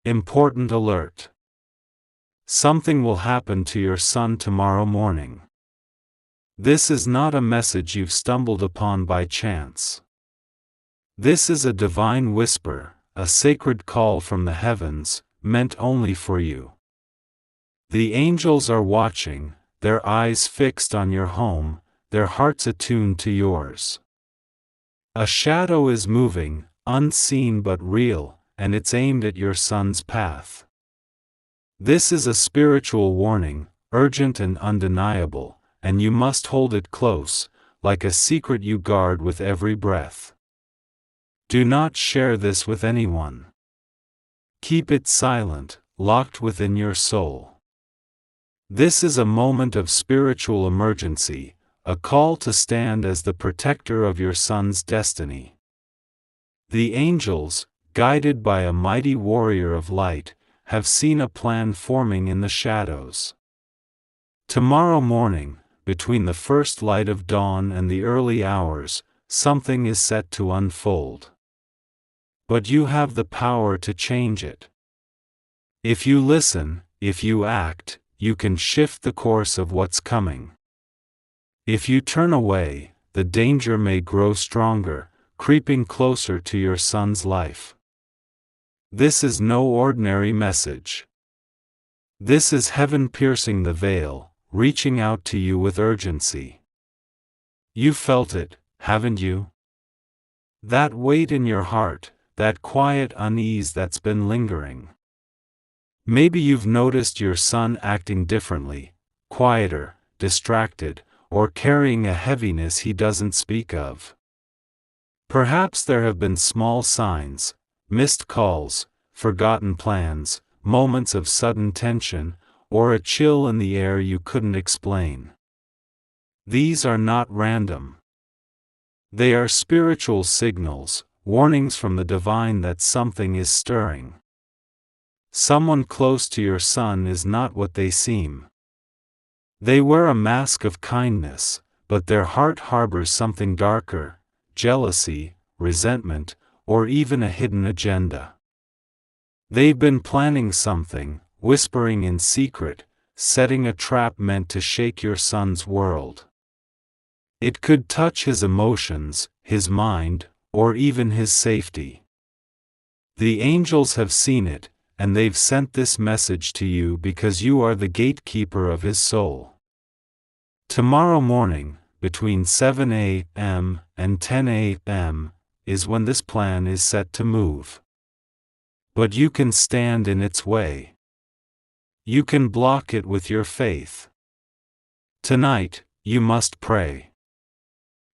Important alert. Something will happen to your son tomorrow morning. This is not a message you've stumbled upon by chance. This is a divine whisper, a sacred call from the heavens, meant only for you. The angels are watching, their eyes fixed on your home, their hearts attuned to yours. A shadow is moving, unseen but real, and it's aimed at your son's path. This is a spiritual warning, urgent and undeniable, and you must hold it close, like a secret you guard with every breath. Do not share this with anyone. Keep it silent, locked within your soul. This is a moment of spiritual emergency, a call to stand as the protector of your son's destiny. The angels, guided by a mighty warrior of light, have seen a plan forming in the shadows. Tomorrow morning, between the first light of dawn and the early hours, something is set to unfold. But you have the power to change it. If you listen, if you act, you can shift the course of what's coming. If you turn away, the danger may grow stronger, creeping closer to your son's life. This is no ordinary message. This is heaven piercing the veil, reaching out to you with urgency. You felt it, haven't you? That weight in your heart, that quiet unease that's been lingering. Maybe you've noticed your son acting differently, quieter, distracted, or carrying a heaviness he doesn't speak of. Perhaps there have been small signs, missed calls, forgotten plans, moments of sudden tension, or a chill in the air you couldn't explain. These are not random. They are spiritual signals, warnings from the divine that something is stirring. Someone close to your son is not what they seem. They wear a mask of kindness, but their heart harbors something darker, jealousy, resentment, or even a hidden agenda. They've been planning something, whispering in secret, setting a trap meant to shake your son's world. It could touch his emotions, his mind, or even his safety. The angels have seen it, and they've sent this message to you because you are the gatekeeper of his soul. Tomorrow morning, between 7 a.m. and 10 a.m., is when this plan is set to move. But you can stand in its way. You can block it with your faith. Tonight, you must pray.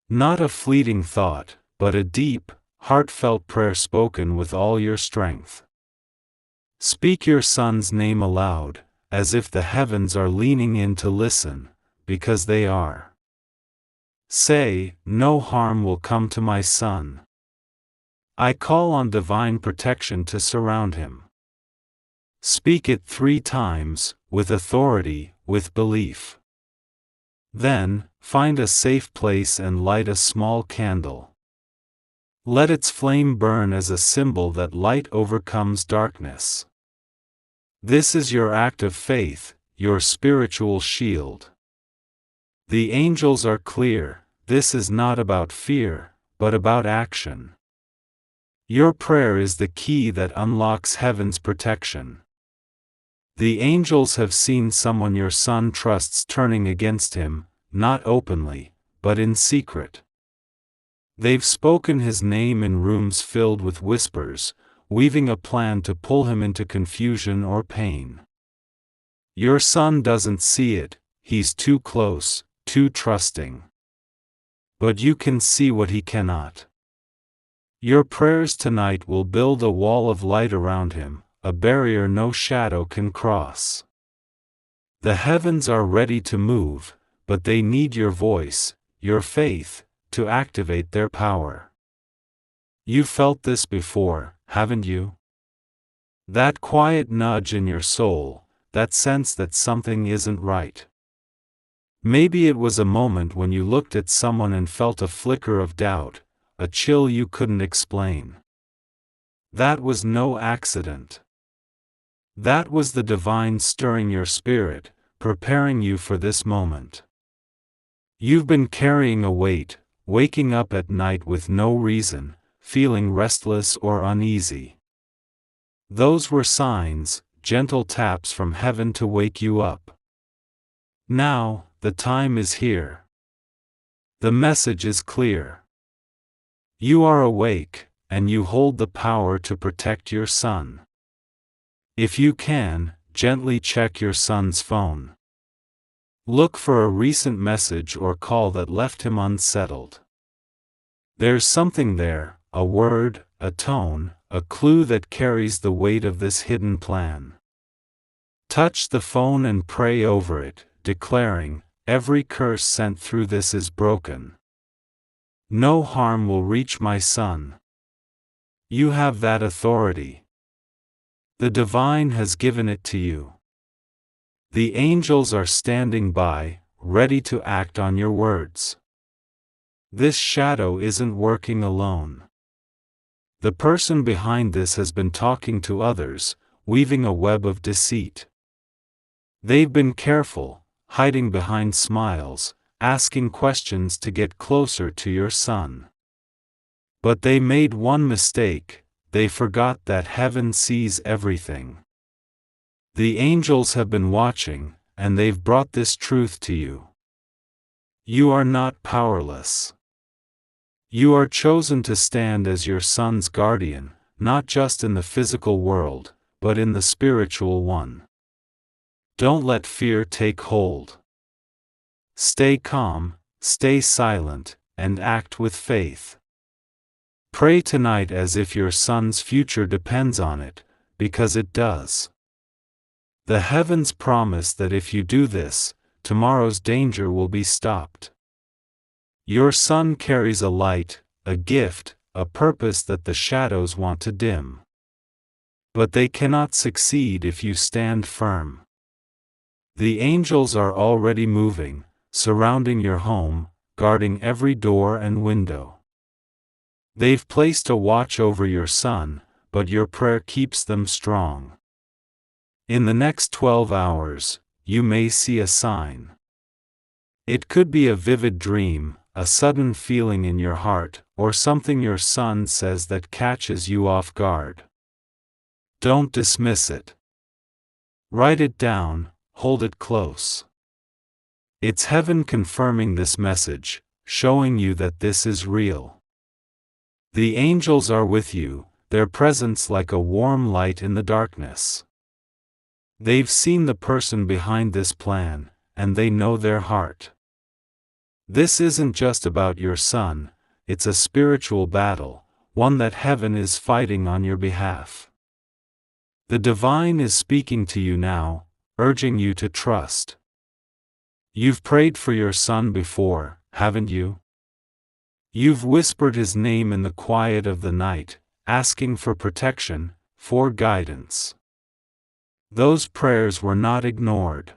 Not a fleeting thought, but a deep, heartfelt prayer spoken with all your strength. Speak your son's name aloud, as if the heavens are leaning in to listen, because they are. Say, "No harm will come to my son." I call on divine protection to surround him. Speak it 3 times, with authority, with belief. Then, find a safe place and light a small candle. Let its flame burn as a symbol that light overcomes darkness. This is your act of faith, your spiritual shield. The angels are clear, this is not about fear, but about action. Your prayer is the key that unlocks heaven's protection. The angels have seen someone your son trusts turning against him, not openly, but in secret. They've spoken his name in rooms filled with whispers, weaving a plan to pull him into confusion or pain. Your son doesn't see it, he's too close, too trusting. But you can see what he cannot. Your prayers tonight will build a wall of light around him, a barrier no shadow can cross. The heavens are ready to move, but they need your voice, your faith, to activate their power. You felt this before, haven't you? That quiet nudge in your soul, that sense that something isn't right. Maybe it was a moment when you looked at someone and felt a flicker of doubt, a chill you couldn't explain. That was no accident. That was the divine stirring your spirit, preparing you for this moment. You've been carrying a weight, waking up at night with no reason, feeling restless or uneasy. Those were signs, gentle taps from heaven to wake you up. Now, the time is here. The message is clear. You are awake, and you hold the power to protect your son. If you can, gently check your son's phone. Look for a recent message or call that left him unsettled. There's something there, a word, a tone, a clue that carries the weight of this hidden plan. Touch the phone and pray over it, declaring, "Every curse sent through this is broken. No harm will reach my son." You have that authority. The divine has given it to you. The angels are standing by, ready to act on your words. This shadow isn't working alone. The person behind this has been talking to others, weaving a web of deceit. They've been careful, hiding behind smiles, asking questions to get closer to your son. But they made one mistake: they forgot that heaven sees everything. The angels have been watching, and they've brought this truth to you. You are not powerless. You are chosen to stand as your son's guardian, not just in the physical world, but in the spiritual one. Don't let fear take hold. Stay calm, stay silent, and act with faith. Pray tonight as if your son's future depends on it, because it does. The heavens promise that if you do this, tomorrow's danger will be stopped. Your son carries a light, a gift, a purpose that the shadows want to dim. But they cannot succeed if you stand firm. The angels are already moving, surrounding your home, guarding every door and window. They've placed a watch over your son, but your prayer keeps them strong. In the next 12 hours, you may see a sign. It could be a vivid dream, a sudden feeling in your heart, or something your son says that catches you off guard. Don't dismiss it. Write it down, hold it close. It's heaven confirming this message, showing you that this is real. The angels are with you, their presence like a warm light in the darkness. They've seen the person behind this plan, and they know their heart. This isn't just about your son, it's a spiritual battle, one that heaven is fighting on your behalf. The divine is speaking to you now, urging you to trust. You've prayed for your son before, haven't you? You've whispered his name in the quiet of the night, asking for protection, for guidance. Those prayers were not ignored.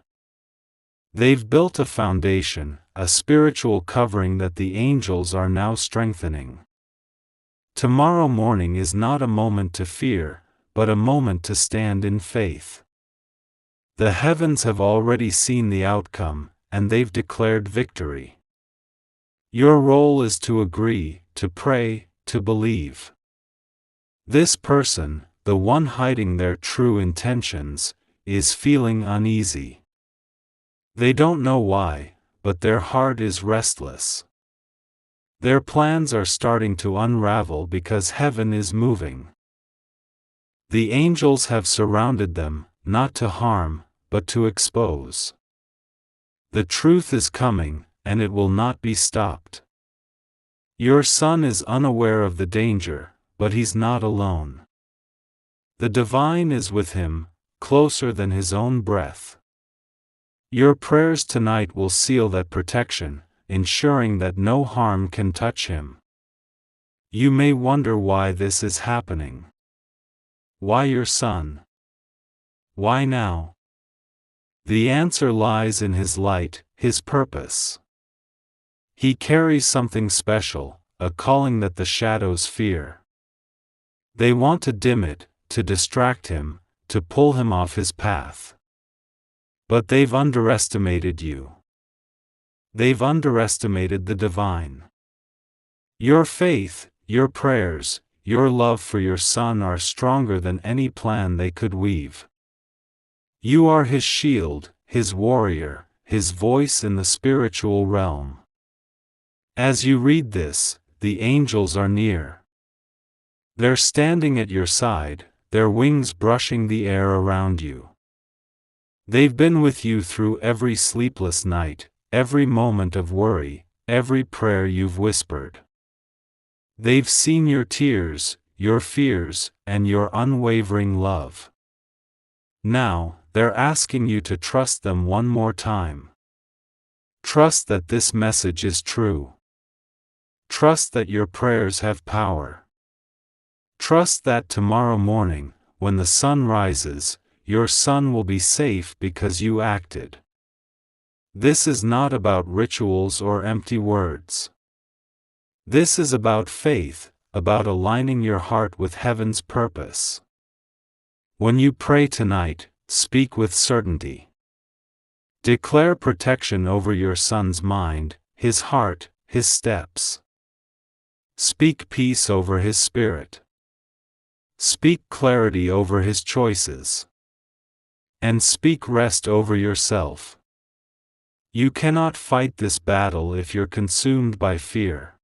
They've built a foundation, a spiritual covering that the angels are now strengthening. Tomorrow morning is not a moment to fear, but a moment to stand in faith. The heavens have already seen the outcome, and they've declared victory. Your role is to agree, to pray, to believe. This person, the one hiding their true intentions, is feeling uneasy. They don't know why, but their heart is restless. Their plans are starting to unravel because heaven is moving. The angels have surrounded them, not to harm, but to expose. The truth is coming, and it will not be stopped. Your son is unaware of the danger, but he's not alone. The divine is with him, closer than his own breath. Your prayers tonight will seal that protection, ensuring that no harm can touch him. You may wonder why this is happening. Why your son? Why now? The answer lies in his light, his purpose. He carries something special, a calling that the shadows fear. They want to dim it, to distract him, to pull him off his path. But they've underestimated you. They've underestimated the divine. Your faith, your prayers, your love for your son are stronger than any plan they could weave. You are his shield, his warrior, his voice in the spiritual realm. As you read this, the angels are near. They're standing at your side, their wings brushing the air around you. They've been with you through every sleepless night, every moment of worry, every prayer you've whispered. They've seen your tears, your fears, and your unwavering love. Now, they're asking you to trust them one more time. Trust that this message is true. Trust that your prayers have power. Trust that tomorrow morning, when the sun rises, your son will be safe because you acted. This is not about rituals or empty words. This is about faith, about aligning your heart with heaven's purpose. When you pray tonight, speak with certainty. Declare protection over your son's mind, his heart, his steps. Speak peace over his spirit. Speak clarity over his choices. And speak rest over yourself. You cannot fight this battle if you're consumed by fear.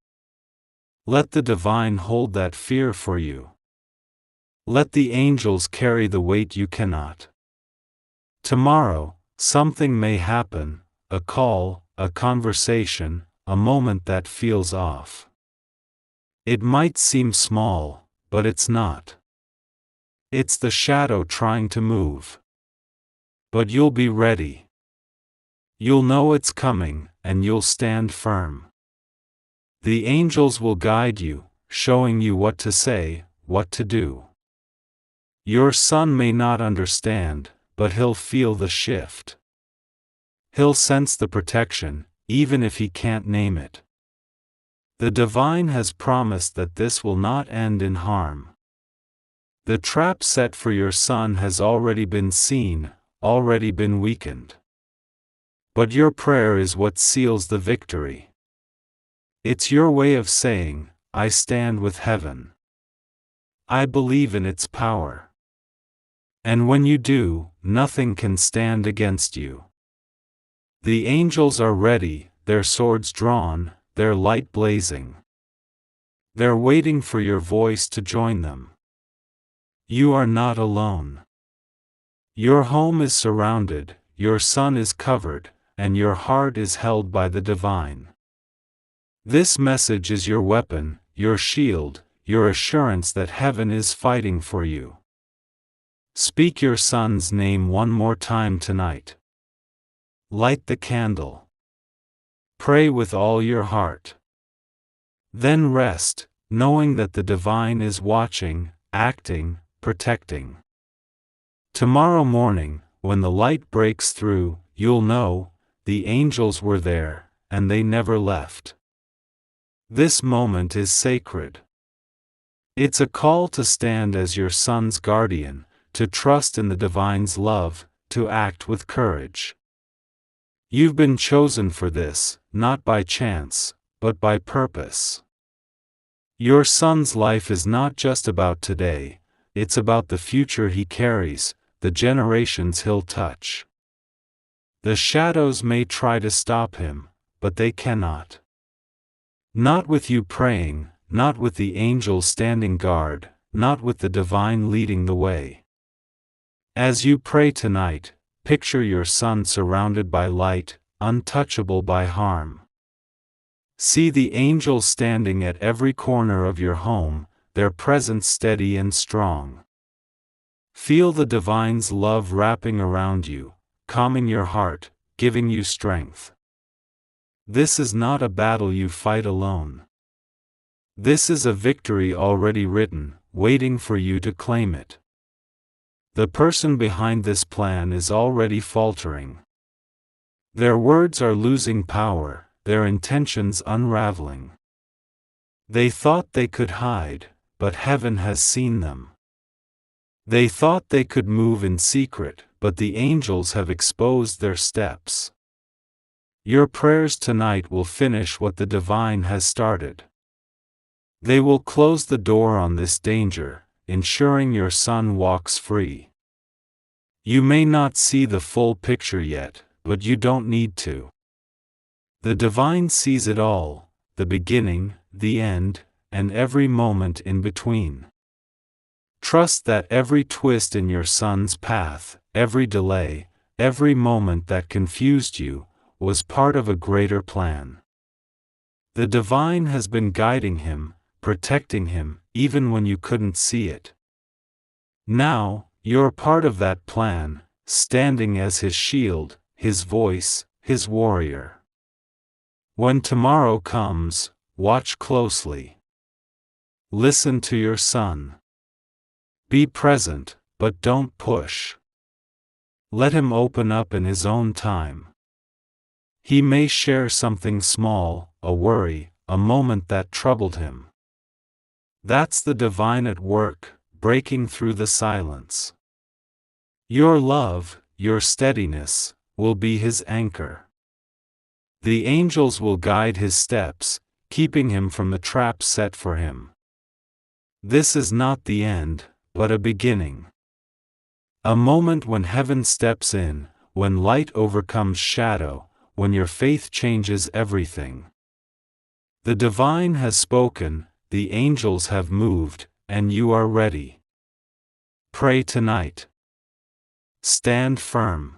Let the divine hold that fear for you. Let the angels carry the weight you cannot. Tomorrow, something may happen, a call, a conversation, a moment that feels off. It might seem small, but it's not. It's the shadow trying to move. But you'll be ready. You'll know it's coming, and you'll stand firm. The angels will guide you, showing you what to say, what to do. Your son may not understand, but he'll feel the shift. He'll sense the protection, even if he can't name it. The divine has promised that this will not end in harm. The trap set for your son has already been seen, already been weakened. But your prayer is what seals the victory. It's your way of saying, I stand with heaven. I believe in its power. And when you do, nothing can stand against you. The angels are ready, their swords drawn, their light blazing. They're waiting for your voice to join them. You are not alone. Your home is surrounded, your son is covered, and your heart is held by the divine. This message is your weapon, your shield, your assurance that heaven is fighting for you. Speak your son's name one more time tonight. Light the candle. Pray with all your heart. Then rest, knowing that the divine is watching, acting, protecting. Tomorrow morning, when the light breaks through, you'll know, the angels were there, and they never left. This moment is sacred. It's a call to stand as your son's guardian, to trust in the divine's love, to act with courage. You've been chosen for this, not by chance, but by purpose. Your son's life is not just about today, it's about the future he carries, the generations he'll touch. The shadows may try to stop him, but they cannot. Not with you praying, not with the angels standing guard, not with the divine leading the way. As you pray tonight, picture your son surrounded by light, untouchable by harm. See the angels standing at every corner of your home, their presence steady and strong. Feel the divine's love wrapping around you, calming your heart, giving you strength. This is not a battle you fight alone. This is a victory already written, waiting for you to claim it. The person behind this plan is already faltering. Their words are losing power, their intentions unraveling. They thought they could hide, but heaven has seen them. They thought they could move in secret, but the angels have exposed their steps. Your prayers tonight will finish what the divine has started. They will close the door on this danger, ensuring your son walks free. You may not see the full picture yet, but you don't need to. The divine sees it all, the beginning, the end, and every moment in between. Trust that every twist in your son's path, every delay, every moment that confused you, was part of a greater plan. The divine has been guiding him, protecting him, even when you couldn't see it. Now, you're part of that plan, standing as his shield, his voice, his warrior. When tomorrow comes, watch closely. Listen to your son. Be present, but don't push. Let him open up in his own time. He may share something small, a worry, a moment that troubled him. That's the divine at work, breaking through the silence. Your love, your steadiness, will be his anchor. The angels will guide his steps, keeping him from the trap set for him. This is not the end, but a beginning. A moment when heaven steps in, when light overcomes shadow, when your faith changes everything. The divine has spoken, the angels have moved, and you are ready. Pray tonight. Stand firm.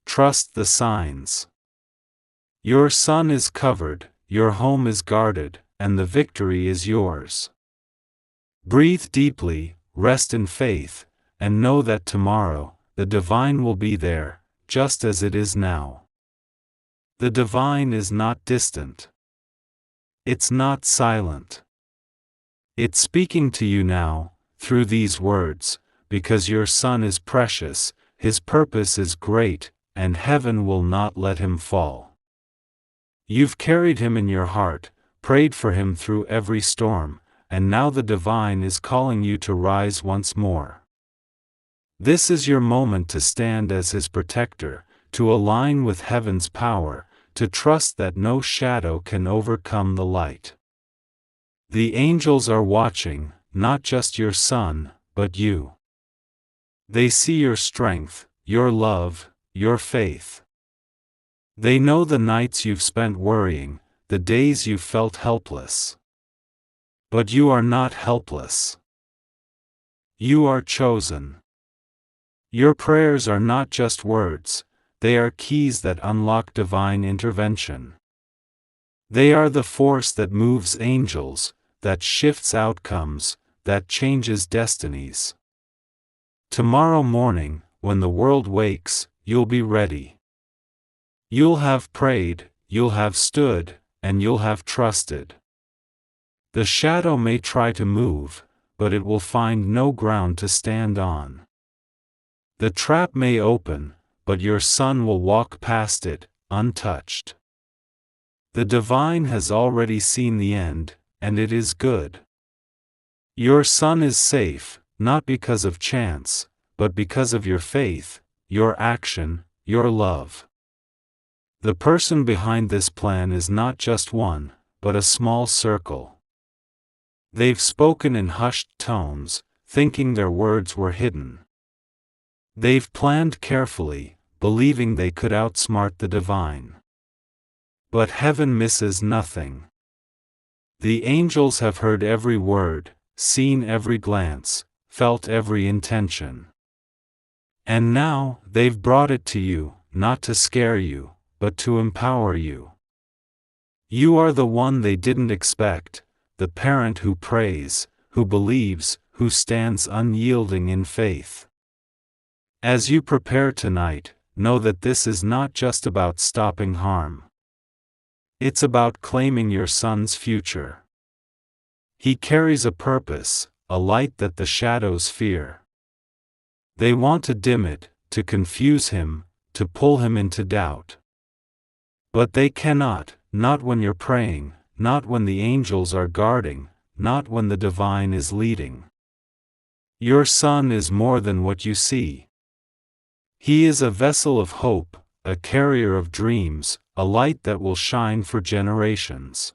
Trust the signs. Your son is covered, your home is guarded, and the victory is yours. Breathe deeply, rest in faith, and know that tomorrow, the divine will be there, just as it is now. The divine is not distant. It's not silent. It's speaking to you now, through these words, because your son is precious, his purpose is great, and heaven will not let him fall. You've carried him in your heart, prayed for him through every storm, and now the divine is calling you to rise once more. This is your moment to stand as his protector, to align with heaven's power, to trust that no shadow can overcome the light. The angels are watching, not just your son, but you. They see your strength, your love, your faith. They know the nights you've spent worrying, the days you felt helpless. But you are not helpless. You are chosen. Your prayers are not just words, they are keys that unlock divine intervention. They are the force that moves angels, that shifts outcomes, that changes destinies. Tomorrow morning, when the world wakes, you'll be ready. You'll have prayed, you'll have stood, and you'll have trusted. The shadow may try to move, but it will find no ground to stand on. The trap may open, but your son will walk past it, untouched. The divine has already seen the end, and it is good. Your son is safe, not because of chance, but because of your faith, your action, your love. The person behind this plan is not just one, but a small circle. They've spoken in hushed tones, thinking their words were hidden. They've planned carefully, believing they could outsmart the divine. But heaven misses nothing. The angels have heard every word, seen every glance, felt every intention. And now, they've brought it to you, not to scare you, but to empower you. You are the one they didn't expect, the parent who prays, who believes, who stands unyielding in faith. As you prepare tonight, know that this is not just about stopping harm. It's about claiming your son's future. He carries a purpose, a light that the shadows fear. They want to dim it, to confuse him, to pull him into doubt. But they cannot, not when you're praying, not when the angels are guarding, not when the divine is leading. Your son is more than what you see. He is a vessel of hope, a carrier of dreams, a light that will shine for generations.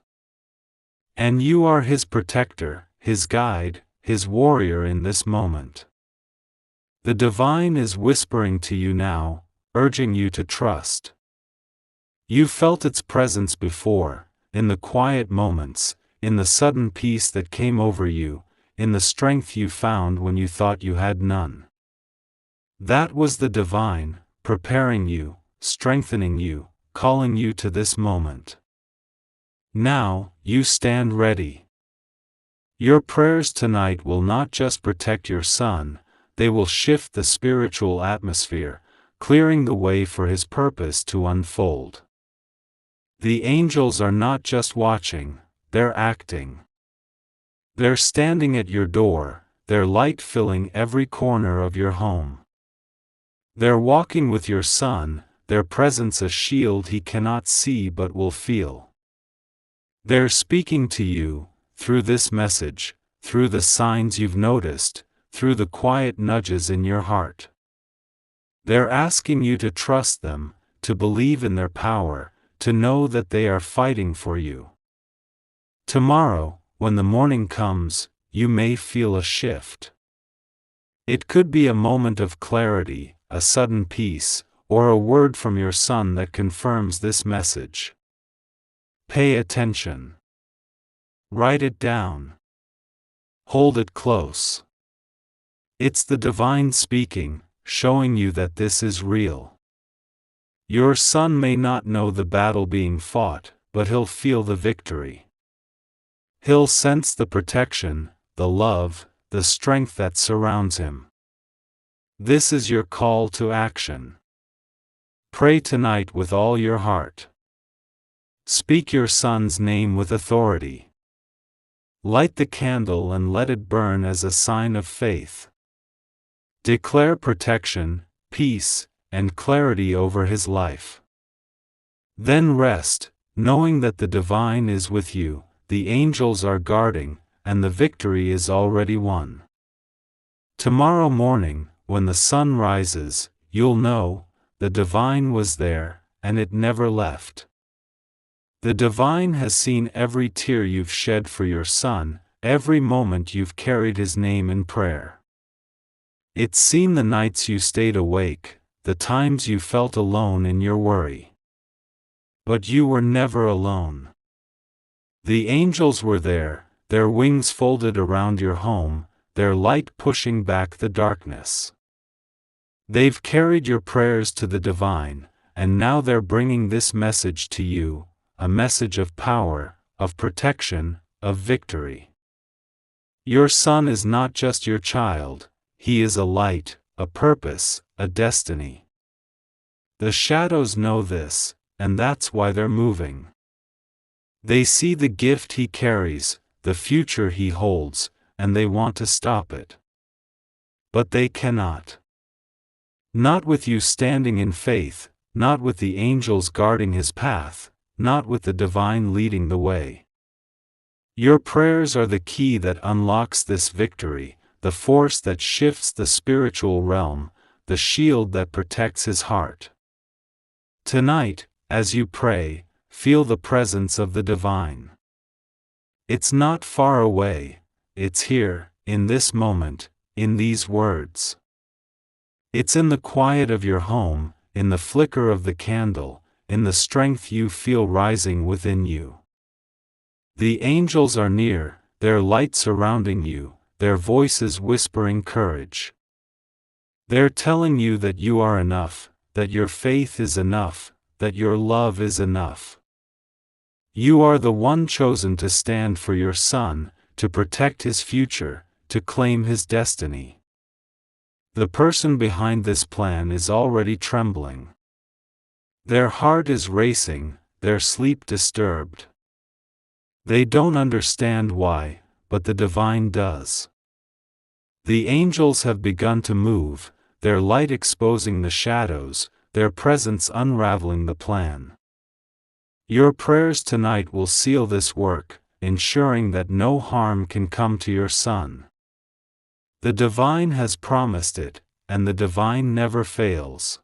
And you are his protector, his guide, his warrior in this moment. The divine is whispering to you now, urging you to trust. You felt its presence before, in the quiet moments, in the sudden peace that came over you, in the strength you found when you thought you had none. That was the divine, preparing you, strengthening you, calling you to this moment. Now, you stand ready. Your prayers tonight will not just protect your son, they will shift the spiritual atmosphere, clearing the way for his purpose to unfold. The angels are not just watching, they're acting. They're standing at your door, their light filling every corner of your home. They're walking with your son, their presence a shield he cannot see but will feel. They're speaking to you, through this message, through the signs you've noticed, through the quiet nudges in your heart. They're asking you to trust them, to believe in their power, to know that they are fighting for you. Tomorrow, when the morning comes, you may feel a shift. It could be a moment of clarity, a sudden peace, or a word from your son that confirms this message. Pay attention. Write it down. Hold it close. It's the divine speaking, showing you that this is real. Your son may not know the battle being fought, but he'll feel the victory. He'll sense the protection, the love, the strength that surrounds him. This is your call to action. Pray tonight with all your heart. Speak your son's name with authority. Light the candle and let it burn as a sign of faith. Declare protection, peace, and clarity over his life. Then rest, knowing that the divine is with you, the angels are guarding, and the victory is already won. Tomorrow morning, when the sun rises, you'll know, the divine was there, and it never left. The divine has seen every tear you've shed for your son, every moment you've carried his name in prayer. It's seen the nights you stayed awake, the times you felt alone in your worry. But you were never alone. The angels were there, their wings folded around your home, their light pushing back the darkness. They've carried your prayers to the divine, and now they're bringing this message to you, a message of power, of protection, of victory. Your son is not just your child, he is a light, a purpose, a destiny. The shadows know this, and that's why they're moving. They see the gift he carries, the future he holds, and they want to stop it. But they cannot. Not with you standing in faith, not with the angels guarding his path, not with the divine leading the way. Your prayers are the key that unlocks this victory, the force that shifts the spiritual realm, the shield that protects his heart. Tonight, as you pray, feel the presence of the divine. It's not far away, it's here, in this moment, in these words. It's in the quiet of your home, in the flicker of the candle, in the strength you feel rising within you. The angels are near, their light surrounding you, their voices whispering courage. They're telling you that you are enough, that your faith is enough, that your love is enough. You are the one chosen to stand for your son, to protect his future, to claim his destiny. The person behind this plan is already trembling. Their heart is racing, their sleep disturbed. They don't understand why, but the divine does. The angels have begun to move, their light exposing the shadows, their presence unraveling the plan. Your prayers tonight will seal this work, ensuring that no harm can come to your son. The divine has promised it, and the divine never fails.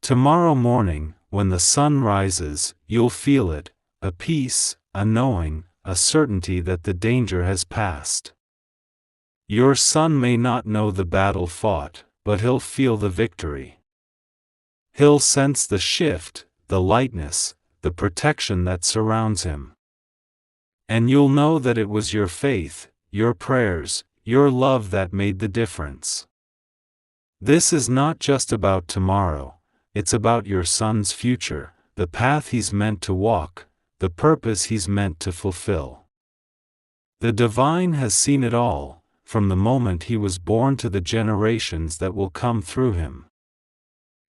Tomorrow morning, when the sun rises, you'll feel it, a peace, a knowing, a certainty that the danger has passed. Your son may not know the battle fought, but he'll feel the victory. He'll sense the shift, the lightness, the protection that surrounds him. And you'll know that it was your faith, your prayers, your love that made the difference. This is not just about tomorrow, it's about your son's future, the path he's meant to walk, the purpose he's meant to fulfill. The divine has seen it all, from the moment he was born to the generations that will come through him.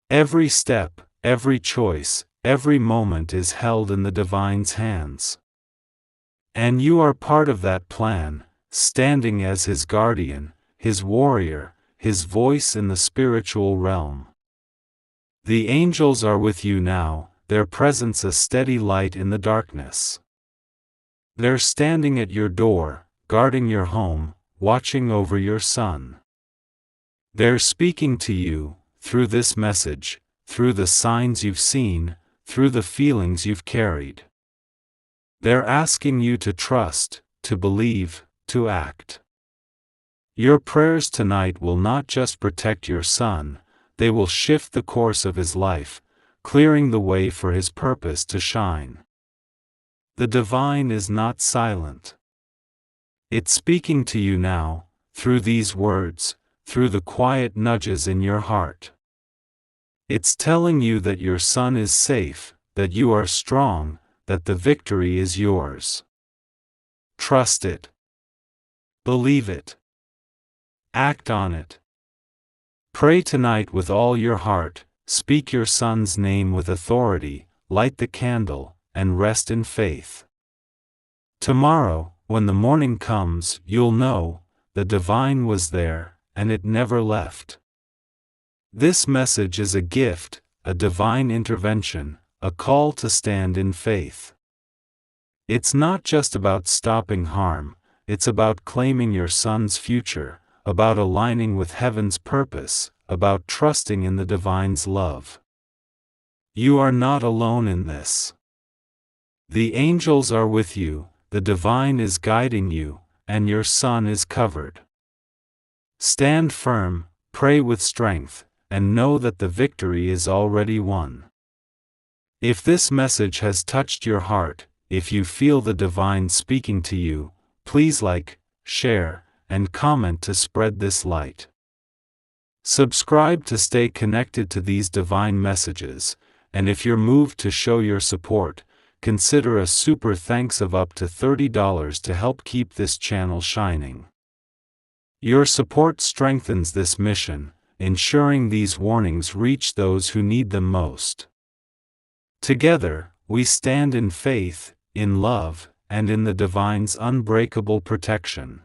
Every step, every choice, every moment is held in the divine's hands. And you are part of that plan, standing as his guardian, his warrior, his voice in the spiritual realm. The angels are with you now, their presence a steady light in the darkness. They're standing at your door, guarding your home, watching over your son. They're speaking to you, through this message, through the signs you've seen, through the feelings you've carried. They're asking you to trust, to believe, to act. Your prayers tonight will not just protect your son, they will shift the course of his life, clearing the way for his purpose to shine. The divine is not silent. It's speaking to you now, through these words, through the quiet nudges in your heart. It's telling you that your son is safe, that you are strong, that the victory is yours. Trust it. Believe it. Act on it. Pray tonight with all your heart, speak your son's name with authority, light the candle, and rest in faith. Tomorrow, when the morning comes, you'll know, the divine was there, and it never left. This message is a gift, a divine intervention, a call to stand in faith. It's not just about stopping harm, it's about claiming your son's future, about aligning with heaven's purpose, about trusting in the divine's love. You are not alone in this. The angels are with you, the divine is guiding you, and your son is covered. Stand firm, pray with strength, and know that the victory is already won. If this message has touched your heart, if you feel the divine speaking to you, please like, share, and comment to spread this light. Subscribe to stay connected to these divine messages, and if you're moved to show your support, consider a super thanks of up to $30 to help keep this channel shining. Your support strengthens this mission, ensuring these warnings reach those who need them most. Together, we stand in faith, in love, and in the divine's unbreakable protection.